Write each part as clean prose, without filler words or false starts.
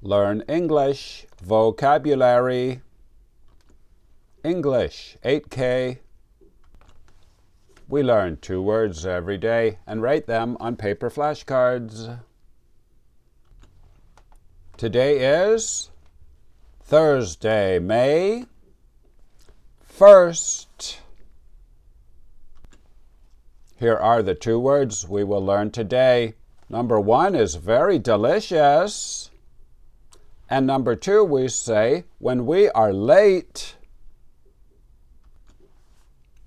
Learn English vocabulary. English 8K. We learn 2 words every day and write them on paper flashcards. Today is Thursday, May 1st. Here are the 2 words we will learn today. Number 1 is very delicious. And number 2, we say when we are late.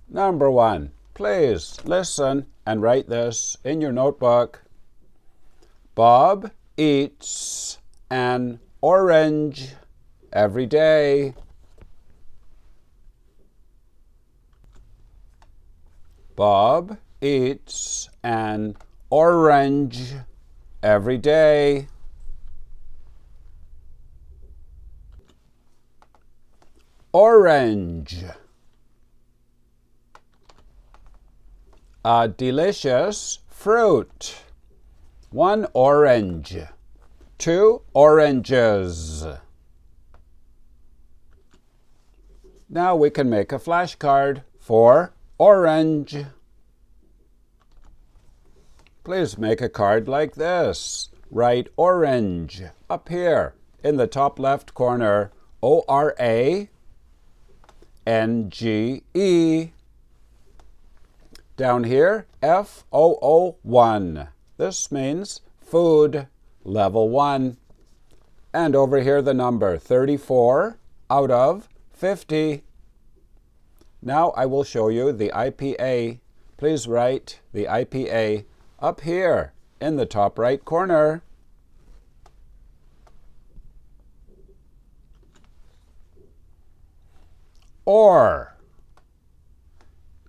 Number 1, please listen and write this in your notebook. Bob eats an orange every day. Bob eats an orange every day. Orange. A delicious fruit. 1 orange. 2 oranges. Now we can make a flashcard for orange. Please make a card like this. Write orange up here in the top left corner. ORANGE. Down here, FOO1. This means food, level 1. And over here the number 34 out of 50. Now I will show you the IPA. Please write the IPA up here in the top right corner. Or,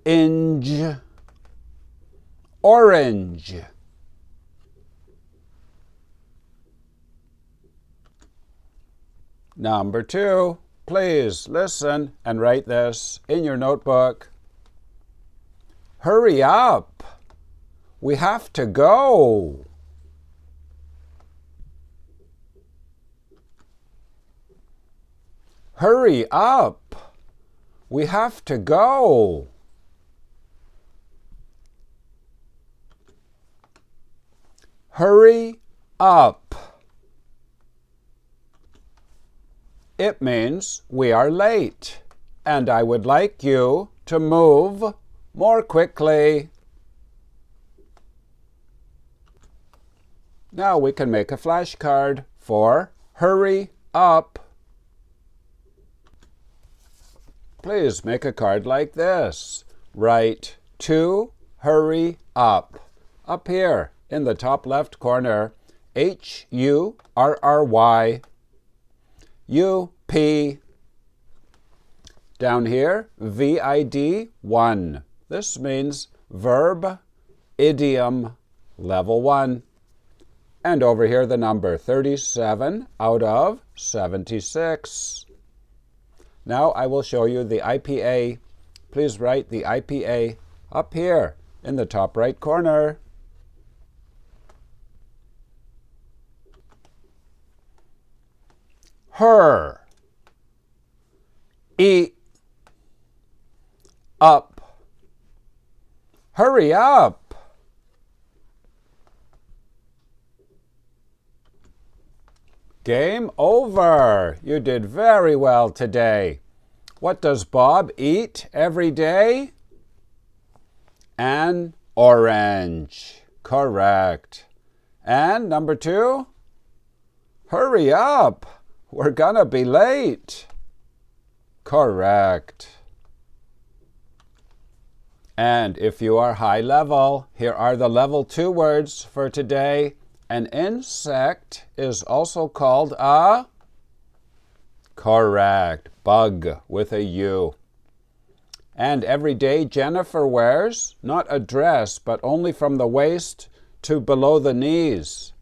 inge, orange. Number 2, please listen and write this in your notebook. Hurry up, we have to go. Hurry up. We have to go. Hurry up. It means we are late, and I would like you to move more quickly. Now we can make a flashcard for hurry up. Please make a card like this. Write to hurry up here in the top left corner. HURRY. UP. Down here, VID1. This means verb, idiom, level 1. And over here the number 37 out of 76. Now I will show you the IPA. Please write the IPA up here in the top right corner. Her. Eat. Up. Hurry up. Game over. You did very well today. What does Bob eat every day? An orange. Correct. And number 2? Hurry up. We're gonna be late. Correct. And if you are high level, here are the level 2 words for today. An insect is also called a correct bug with a U. And every day Jennifer wears not a dress, but only from the waist to below the knees.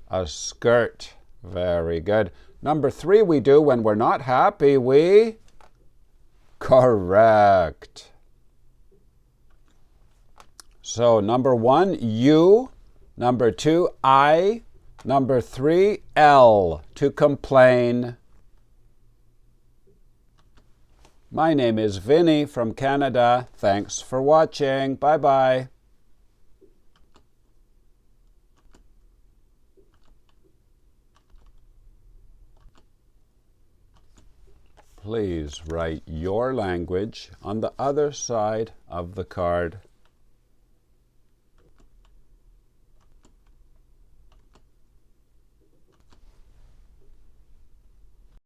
A skirt. Very good. Number 3 we do when we're not happy, we correct. So number 1, you. Number 2, I. Number 3, L, to complain. My name is Vinny from Canada. Thanks for watching. Bye-bye. Please write your language on the other side of the card.